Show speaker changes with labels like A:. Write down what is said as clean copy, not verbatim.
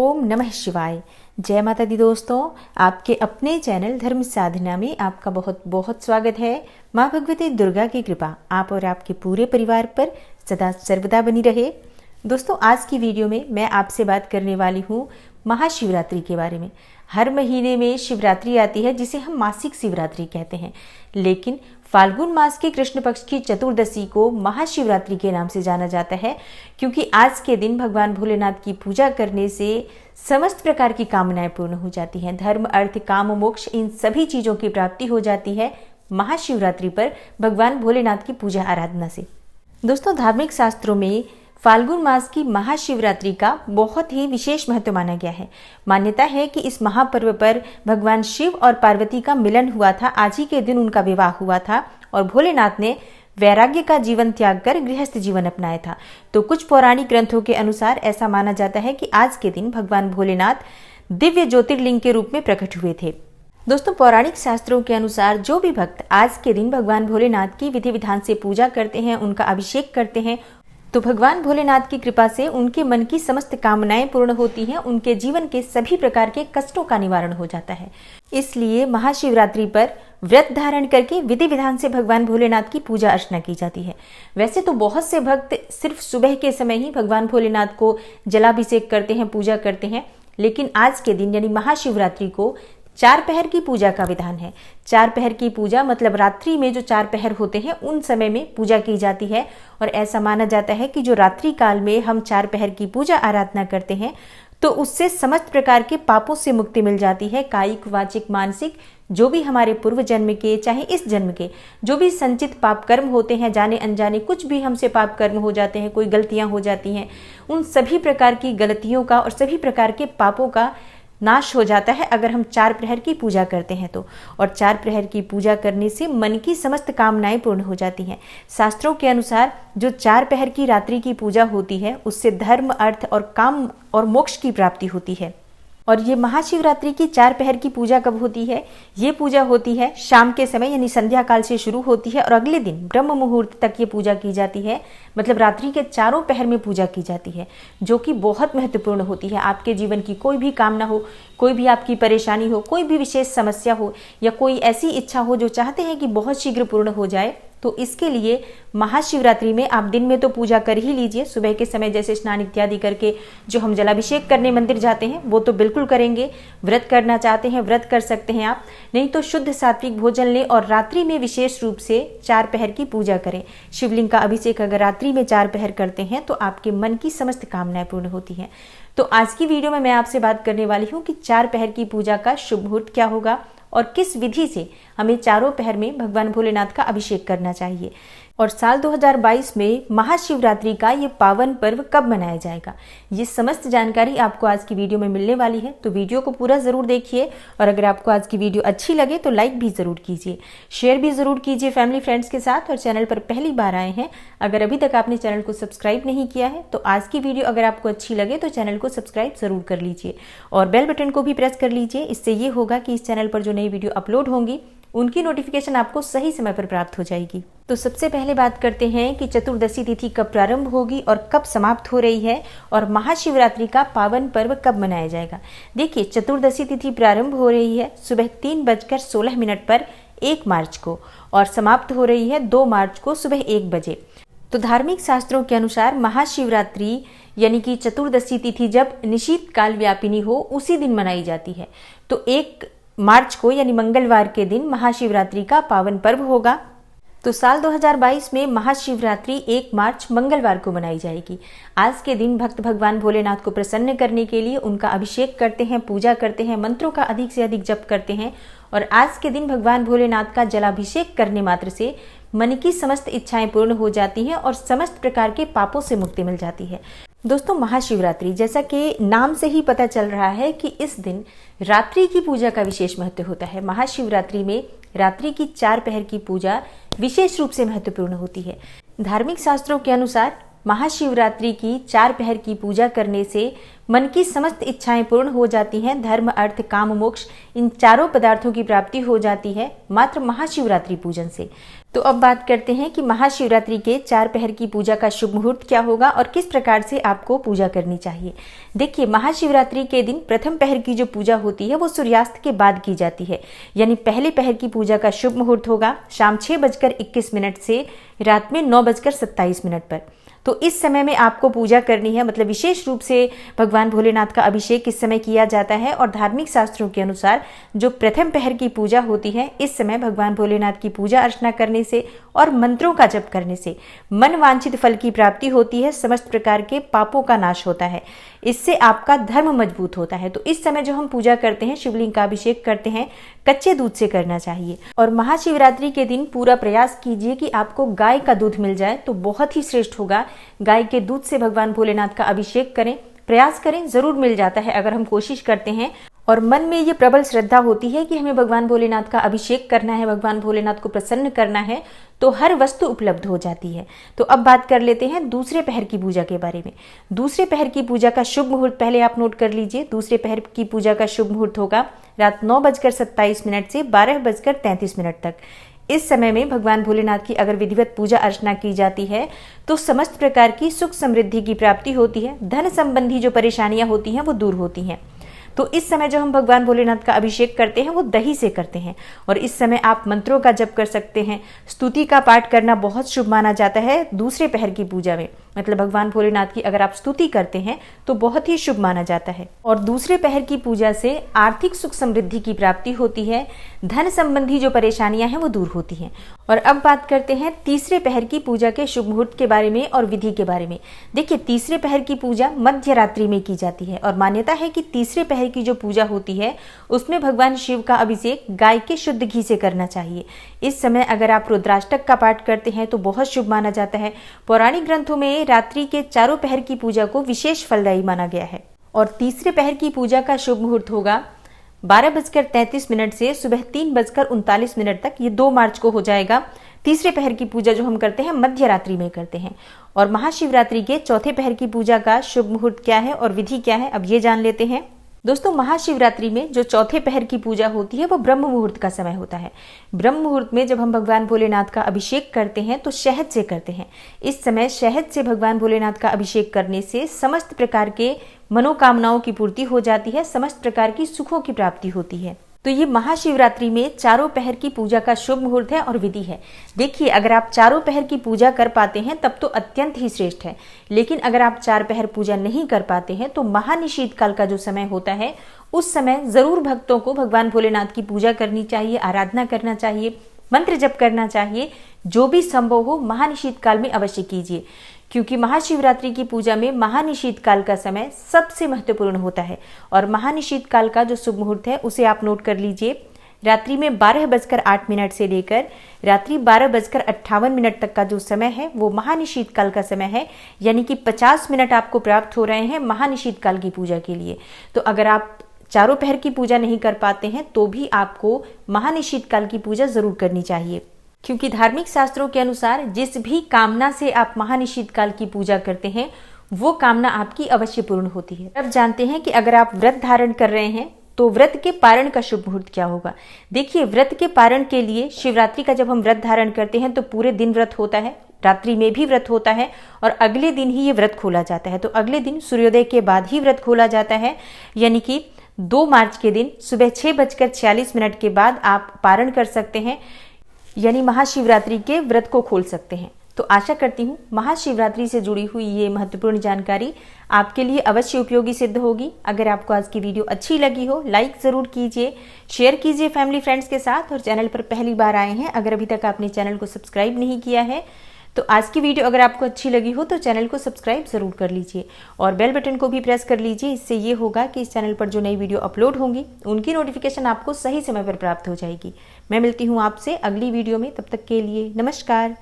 A: ओम नमः शिवाय। जय माता दी दोस्तों, आपके अपने चैनल धर्म साधना में आपका बहुत बहुत स्वागत है। माँ भगवती दुर्गा की कृपा आप और आपके पूरे परिवार पर सदा सर्वदा बनी रहे। दोस्तों, आज की वीडियो में मैं आपसे बात करने वाली हूँ महाशिवरात्रि के बारे में। हर महीने में शिवरात्रि आती है जिसे हम मासिक शिवरात्रि कहते हैं, लेकिन फाल्गुन मास के कृष्ण पक्ष की चतुर्दशी को महाशिवरात्रि के नाम से जाना जाता है, क्योंकि आज के दिन भगवान भोलेनाथ की पूजा करने से समस्त प्रकार की कामनाएं पूर्ण हो जाती हैं। धर्म, अर्थ, काम, मोक्ष, इन सभी चीजों की प्राप्ति हो जाती है महाशिवरात्रि पर भगवान भोलेनाथ की पूजा आराधना से। दोस्तों, धार्मिक शास्त्रों में फाल्गुन मास की महाशिवरात्रि का बहुत ही विशेष महत्व माना गया है। मान्यता है कि इस महापर्व पर भगवान शिव और पार्वती का मिलन हुआ था। आज ही के दिन उनका विवाह हुआ था और भोलेनाथ ने वैराग्य का जीवन त्याग कर गृहस्थ जीवन अपनाया था। तो कुछ पौराणिक ग्रंथों के अनुसार ऐसा माना जाता है कि आज के दिन भगवान भोलेनाथ दिव्य ज्योतिर्लिंग के रूप में प्रकट हुए थे। दोस्तों, पौराणिक शास्त्रों के अनुसार जो भी भक्त आज के दिन भगवान भोलेनाथ की विधि विधान से पूजा करते हैं, उनका अभिषेक करते हैं, तो भगवान भोलेनाथ की कृपा से उनके मन की समस्त कामनाएं पूर्ण होती हैं। उनके जीवन के सभी प्रकार के कष्टों का निवारण हो जाता है। इसलिए महाशिवरात्रि पर व्रत धारण करके विधि विधान से भगवान भोलेनाथ की पूजा अर्चना की जाती है। वैसे तो बहुत से भक्त सिर्फ सुबह के समय ही भगवान भोलेनाथ को जलाभिषेक करते हैं, पूजा करते हैं, लेकिन आज के दिन यानी महाशिवरात्रि को 4 पहर की पूजा का विधान है। 4 पहर की पूजा मतलब रात्रि में जो 4 पहर होते हैं उन समय में पूजा की जाती है। और ऐसा माना जाता है कि जो रात्रि काल में हम 4 पहर की पूजा आराधना करते हैं तो उससे समस्त प्रकार के पापों से मुक्ति मिल जाती है। कायिक, वाचिक, मानसिक, जो भी हमारे पूर्व जन्म के चाहे इस जन्म के जो भी संचित पाप कर्म होते हैं, जाने अनजाने कुछ भी हमसे पाप कर्म हो जाते हैं, कोई गलतियां हो जाती हैं, उन सभी प्रकार की गलतियों का और सभी प्रकार के पापों का नाश हो जाता है अगर हम 4 प्रहर की पूजा करते हैं तो। और 4 प्रहर की पूजा करने से मन की समस्त कामनाएं पूर्ण हो जाती हैं। शास्त्रों के अनुसार जो 4 पहर की रात्रि की पूजा होती है उससे धर्म, अर्थ और काम और मोक्ष की प्राप्ति होती है। और ये महाशिवरात्रि की 4 पहर की पूजा कब होती है? ये पूजा होती है शाम के समय यानी संध्या काल से शुरू होती है और अगले दिन ब्रह्म मुहूर्त तक ये पूजा की जाती है। मतलब रात्रि के 4 पहर में पूजा की जाती है, जो कि बहुत महत्वपूर्ण होती है। आपके जीवन की कोई भी कामना हो, कोई भी आपकी परेशानी हो, कोई भी विशेष समस्या हो या कोई ऐसी इच्छा हो जो चाहते हैं कि बहुत शीघ्र पूर्ण हो जाए, तो इसके लिए महाशिवरात्रि में आप दिन में तो पूजा कर ही लीजिए। सुबह के समय जैसे स्नान इत्यादि करके जो हम जलाभिषेक करने मंदिर जाते हैं वो तो बिल्कुल करेंगे। व्रत करना चाहते हैं व्रत कर सकते हैं आप, नहीं तो शुद्ध सात्विक भोजन लें और रात्रि में विशेष रूप से 4 पहर की पूजा करें। शिवलिंग का अभिषेक अगर रात्रि में 4 पहर करते हैं तो आपके मन की समस्त कामनाएं पूर्ण होती हैं। तो आज की वीडियो में मैं आपसे बात करने वाली हूँ कि 4 पहर की पूजा का शुभ मुहूर्त क्या होगा और किस विधि से हमें 4 पहर में भगवान भोलेनाथ का अभिषेक करना चाहिए, और साल 2022 में महाशिवरात्रि का ये पावन पर्व कब मनाया जाएगा। ये समस्त जानकारी आपको आज की वीडियो में मिलने वाली है, तो वीडियो को पूरा जरूर देखिए। और अगर आपको आज की वीडियो अच्छी लगे तो लाइक भी जरूर कीजिए, शेयर भी जरूर कीजिए फैमिली फ्रेंड्स के साथ। और चैनल पर पहली बार आए हैं, अगर अभी तक आपने चैनल को सब्सक्राइब नहीं किया है तो आज की वीडियो अगर आपको अच्छी लगे तो चैनल को सब्सक्राइब जरूर कर लीजिए और बेल बटन को भी प्रेस कर लीजिए। इससे ये होगा कि इस चैनल पर जो नई वीडियो अपलोड होंगी उनकी नोटिफिकेशन आपको सही समय पर प्राप्त हो जाएगी। तो सबसे पहले बात करते हैं कि चतुर्दशी तिथि कब प्रारंभ होगी और कब समाप्त हो रही है, और महाशिवरात्रि का पावन पर्व कब मनाया जाएगा। देखिए, चतुर्दशी तिथि प्रारंभ हो रही है सुबह 3:16 पर 1 मार्च को और समाप्त हो रही है 2 मार्च को सुबह 1 बजे। तो धार्मिक शास्त्रों के अनुसार महाशिवरात्रि यानी कि चतुर्दशी तिथि जब निशीत काल व्यापिनी हो उसी दिन मनाई जाती है। तो 1 मार्च को यानी मंगलवार के दिन महाशिवरात्रि का पावन पर्व होगा। तो साल 2022 में महाशिवरात्रि 1 मार्च मंगलवार को मनाई जाएगी। आज के दिन भक्त भगवान भोलेनाथ को प्रसन्न करने के लिए उनका अभिषेक करते हैं, पूजा करते हैं, मंत्रों का अधिक से अधिक जप करते हैं। और आज के दिन भगवान भोलेनाथ का जलाभिषेक करने मात्र से मन की समस्त इच्छाएं पूर्ण हो जाती हैं और समस्त प्रकार के पापों से मुक्ति मिल जाती है। दोस्तों, महाशिवरात्रि जैसा कि नाम से ही पता चल रहा है कि इस दिन रात्रि की पूजा का विशेष महत्व होता है। महाशिवरात्रि में रात्रि की 4 पहर की पूजा विशेष रूप से महत्वपूर्ण होती है। धार्मिक शास्त्रों के अनुसार महाशिवरात्रि की 4 पहर की पूजा करने से मन की समस्त इच्छाएं पूर्ण हो जाती हैं। धर्म, अर्थ, काम, मोक्ष इन चारों पदार्थों की प्राप्ति हो जाती है मात्र महाशिवरात्रि पूजन से। तो अब बात करते हैं कि महाशिवरात्रि के 4 पहर की पूजा का शुभ मुहूर्त क्या होगा और किस प्रकार से आपको पूजा करनी चाहिए। देखिए, महाशिवरात्रि के दिन प्रथम पहर की जो पूजा होती है वो सूर्यास्त के बाद की जाती है, यानी पहले पहर की पूजा का शुभ मुहूर्त होगा शाम 6:21 से रात में 9:27 पर। तो इस समय में आपको पूजा करनी है, मतलब विशेष रूप से भगवान भोलेनाथ का अभिषेक इस समय किया जाता है। और धार्मिक शास्त्रों के अनुसार जो प्रथम पहर की पूजा होती है, इस समय भगवान भोलेनाथ की पूजा अर्चना करने से और मंत्रों का जप करने से मन वांछित फल की प्राप्ति होती है, समस्त प्रकार के पापों का नाश होता है, इससे आपका धर्म मजबूत होता है। तो इस समय जो हम पूजा करते हैं, शिवलिंग का अभिषेक करते हैं, कच्चे दूध से करना चाहिए। और महाशिवरात्रि के दिन पूरा प्रयास कीजिए कि आपको गाय का दूध मिल जाए, तो बहुत ही श्रेष्ठ होगा। गाय के दूध से भगवान भोलेनाथ का अभिषेक करें, प्रयास करें, जरूर मिल जाता है अगर हम कोशिश करते हैं और मन में ये प्रबल श्रद्धा होती है कि हमें भगवान भोलेनाथ का अभिषेक करना है, भगवान भोलेनाथ को प्रसन्न करना है, तो हर वस्तु उपलब्ध हो जाती है। तो अब बात कर लेते हैं दूसरे पहर की पूजा के बारे में। दूसरे पहर की पूजा का शुभ मुहूर्त पहले आप नोट कर लीजिए। दूसरे पहर की पूजा का शुभ मुहूर्त होगा रात 9:27 से 12:33 तक। इस समय में भगवान भोलेनाथ की अगर विधिवत पूजा अर्चना की जाती है तो समस्त प्रकार की सुख समृद्धि की प्राप्ति होती है। धन संबंधी जो परेशानियां होती हैं वो दूर होती हैं। तो इस समय जो हम भगवान भोलेनाथ का अभिषेक करते हैं वो दही से करते हैं और इस समय आप मंत्रों का जप कर सकते हैं। स्तुति का पाठ करना बहुत शुभ माना जाता है दूसरे पहर की पूजा में, मतलब भगवान भोलेनाथ की अगर आप स्तुति करते हैं तो बहुत ही शुभ माना जाता है। और दूसरे पहर की पूजा से आर्थिक सुख समृद्धि की प्राप्ति होती है, धन संबंधी जो परेशानियां हैं वो दूर होती हैं। और अब बात करते हैं तीसरे पहर की पूजा के शुभ मुहूर्त के बारे में और विधि के बारे में। देखिए, तीसरे पहर की पूजा मध्य रात्रि में की जाती है और मान्यता है कि तीसरे पहर की जो पूजा होती है उसमें भगवान शिव का अभिषेक गाय के शुद्ध घी से करना चाहिए। इस समय अगर आप रुद्राष्टक का पाठ करते हैं तो बहुत शुभ माना जाता है। पौराणिक ग्रंथों में रात्रि के चारों पहर की पूजा को विशेष फलदायी माना गया है। और तीसरे पहर की पूजा का शुभ मुहूर्त होगा 12:33 से सुबह 3:39 तक। ये 2 मार्च को हो जाएगा। तीसरे पहर की पूजा जो हम करते हैं मध्य रात्रि में करते हैं। और महाशिवरात्रि के चौथे पहर की पूजा का शुभ मुहूर्त क्या है और विधि क्या है, अब ये जान लेते हैं। दोस्तों, महाशिवरात्रि में जो चौथे पहर की पूजा होती है वो ब्रह्म मुहूर्त का समय होता है। ब्रह्म मुहूर्त में जब हम भगवान भोलेनाथ का अभिषेक करते हैं तो शहद से करते हैं। इस समय शहद से भगवान भोलेनाथ का अभिषेक करने से समस्त प्रकार के मनोकामनाओं की पूर्ति हो जाती है, समस्त प्रकार की सुखों की प्राप्ति होती है। तो ये महाशिवरात्रि में चारों पहर की पूजा का शुभ मुहूर्त है और विधि है। देखिए, अगर आप चारों पहर की पूजा कर पाते हैं तब तो अत्यंत ही श्रेष्ठ है, लेकिन अगर आप 4 पहर पूजा नहीं कर पाते हैं तो महानिशीत काल का जो समय होता है उस समय जरूर भक्तों को भगवान भोलेनाथ की पूजा करनी चाहिए, आराधना करना चाहिए, मंत्र जप करना चाहिए। जो भी संभव हो महानिशीत काल में अवश्य कीजिए, क्योंकि महाशिवरात्रि की पूजा में महानिशीत काल का समय सबसे महत्वपूर्ण होता है। और महानिशीत काल का जो शुभ मुहूर्त है उसे आप नोट कर लीजिए। रात्रि में 12:08 से लेकर रात्रि 12:58 तक का जो समय है वो महानिशीत काल का समय है, यानी कि 50 मिनट आपको प्राप्त हो रहे हैं महानिशीत काल की पूजा के लिए। तो अगर आप चारों पहर की पूजा नहीं कर पाते हैं तो भी आपको महानिशीत काल की पूजा जरूर करनी चाहिए, क्योंकि धार्मिक शास्त्रों के अनुसार जिस भी कामना से आप महानिशीत काल की पूजा करते हैं वो कामना आपकी अवश्य पूर्ण होती है। अब जानते हैं कि अगर आप व्रत धारण कर रहे हैं तो व्रत के पारण का शुभ मुहूर्त क्या होगा। देखिए, व्रत के पारण के लिए शिवरात्रि का जब हम व्रत धारण करते हैं तो पूरे दिन व्रत होता है, रात्रि में भी व्रत होता है और अगले दिन ही ये व्रत खोला जाता है। तो अगले दिन सूर्योदय के बाद ही व्रत खोला जाता है, यानी कि 2 मार्च के दिन सुबह 6:46 के बाद आप पारण कर सकते हैं, यानी महाशिवरात्रि के व्रत को खोल सकते हैं। तो आशा करती हूँ महाशिवरात्रि से जुड़ी हुई ये महत्वपूर्ण जानकारी आपके लिए अवश्य उपयोगी सिद्ध होगी। अगर आपको आज की वीडियो अच्छी लगी हो, लाइक जरूर कीजिए, शेयर कीजिए फैमिली फ्रेंड्स के साथ। और चैनल पर पहली बार आए हैं, अगर अभी तक आपने चैनल को सब्सक्राइब नहीं किया है तो आज की वीडियो अगर आपको अच्छी लगी हो तो चैनल को सब्सक्राइब जरूर कर लीजिए और बेल बटन को भी प्रेस कर लीजिए। इससे ये होगा कि इस चैनल पर जो नई वीडियो अपलोड होंगी उनकी नोटिफिकेशन आपको सही समय पर प्राप्त हो जाएगी। मैं मिलती हूँ आपसे अगली वीडियो में, तब तक के लिए नमस्कार।